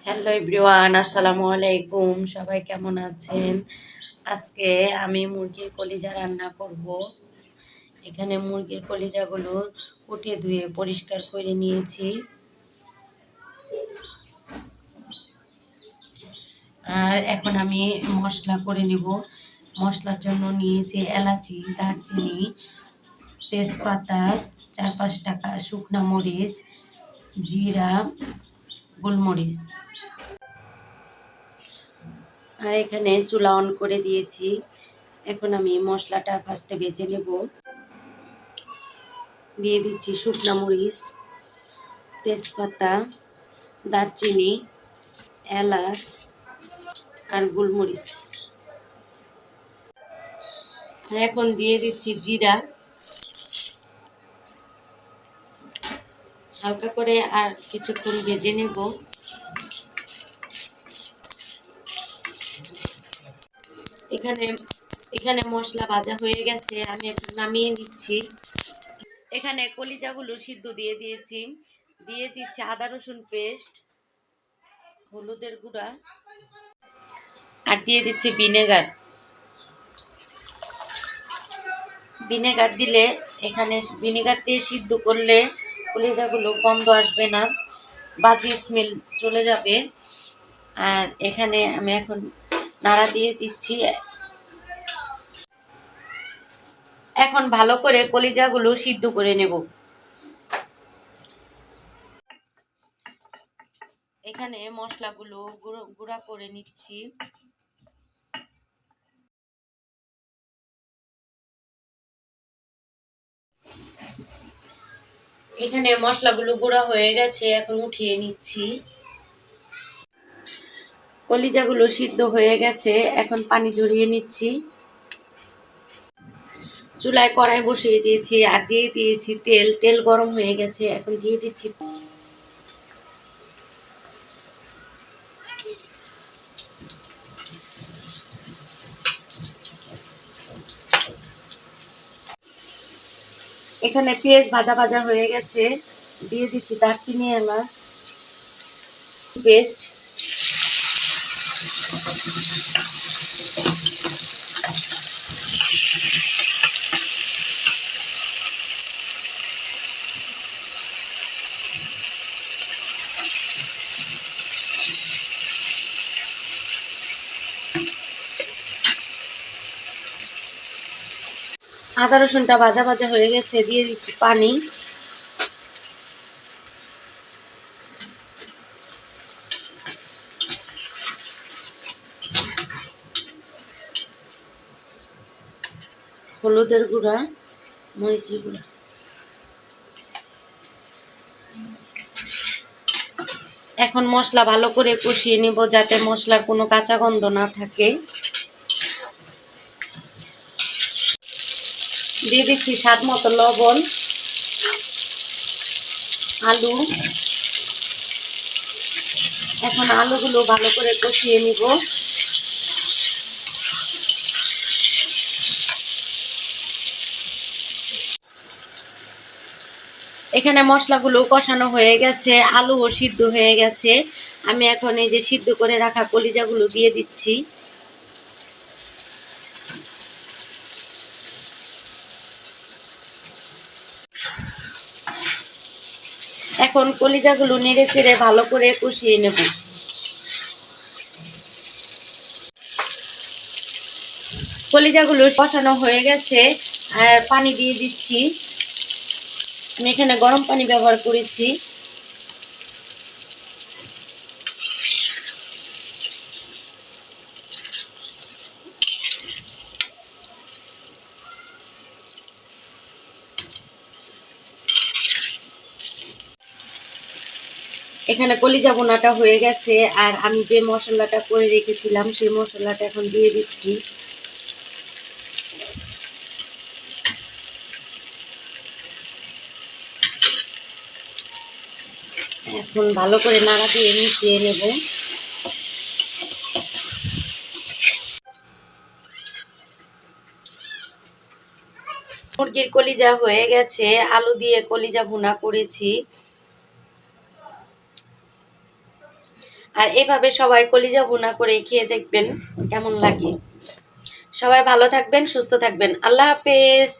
Hello everyone, আসসালামু আলাইকুম। সবাই কেমন আছেন? আজকে আমি মুরগির কলিজা রান্না করব। এখানে মুরগির কলিজাগুলো কুটে ধুয়ে পরিষ্কার করে নিয়েছি। আর এখন আমি মশলা করে নেব। মশলার জন্য নিয়েছি এলাচি, দারচিনি, তেজপাতা, 4-5টা শুকনা মরিচ, জিরা, গোলমরিচ। আর এখানে চুলা অন করে দিয়েছি। এখন আমি মশলাটা ফার্স্টে ভেজে নেব। দিয়ে দিচ্ছি শুকনা মরিচ, তেজপাতা, দারচিনি, এলাচ আর গোলমরিচ। আর এখন দিয়ে দিচ্ছি জিরা। হালকা করে আর কিছুক্ষণ ভেজে নেব। এখানে এখানে মশলা ভাজা হয়ে গেছে, আমি এখন নামিয়ে নিচ্ছি। এখানে কলিজাগুলো সিদ্ধ দিয়ে দিয়েছি। দিয়ে দিচ্ছি আদা রসুন পেস্ট, হলুদের গুঁড়া আর দিয়ে দিচ্ছি ভিনেগার। ভিনেগার দিলে এখানে ভিনেগার দিয়ে সিদ্ধ করলে কলিজাগুলো গন্ধ আসবে না, বাজে স্মেল চলে যাবে। আর এখানে আমি এখন নাড়া দিয়ে দিচ্ছি। এখন ভালো করে কলিজাগুলো সিদ্ধ করে নেব। এখানে মশলাগুলো গুঁড়া করে নিচ্ছি। এখানে মশলাগুলো গুঁড়া হয়ে গেছে, এখন উঠিয়ে নিচ্ছি। কলিজাগুলো সিদ্ধ হয়ে গেছে, এখন পানি ঝরিয়ে নিচ্ছি। চুলায় কড়াই বসিয়ে দিয়েছি আর দিয়ে দিয়েছি তেল। তেল গরম হয়ে গেছে, এখন দিয়ে দিচ্ছি এখানে পেঁয়াজ ভাজা ভাজা হয়ে গেছে, দিয়ে দিচ্ছি দারচিনি, এলাচ পেস্ট। আদা রসুনটা ভাজা ভাজা হয়ে গেছে, দিয়ে দিচ্ছি পানি। হলুদের গুঁড়া, মরিচের গুঁড়া। এখন মশলা ভালো করে কষিয়ে নিব যাতে মশলার কোনো কাঁচা গন্ধ না থাকে। দিয়ে দিচ্ছি স্বাদ মতো লবণ, আলু। এখন আলুগুলো ভালো করে কষিয়ে নিব। এখানে মশলাগুলো কষানো হয়ে গেছে, আলুও সিদ্ধ হয়ে গেছে। আমি এখন এই যে সিদ্ধ করে রাখা কলিজাগুলো দিয়ে দিচ্ছি। এখন কলিজাগুলো নেড়ে চেড়ে ভালো করে কষিয়ে নেব। কলিজাগুলো কষানো হয়ে গেছে আর পানি দিয়ে দিচ্ছি। আমি এখানে গরম পানি ব্যবহার করেছি। এখানে কলিজা বোনাটা হয়ে গেছে আর আমি যে মশলাটা করে রেখেছিলাম সেই মশলাটা এখন দিয়ে দিচ্ছি। এখন ভালো করে নাড়া দিয়ে মিশিয়ে নেব। মুরগির কলিজা হয়ে গেছে, আলু দিয়ে কলিজা ভুনা করেছি। আর এভাবে সবাই কলিজা ভুনা করে খেয়ে দেখবেন কেমন লাগে। সবাই ভালো থাকবেন, সুস্থ থাকবেন। আল্লাহ হাফেজ।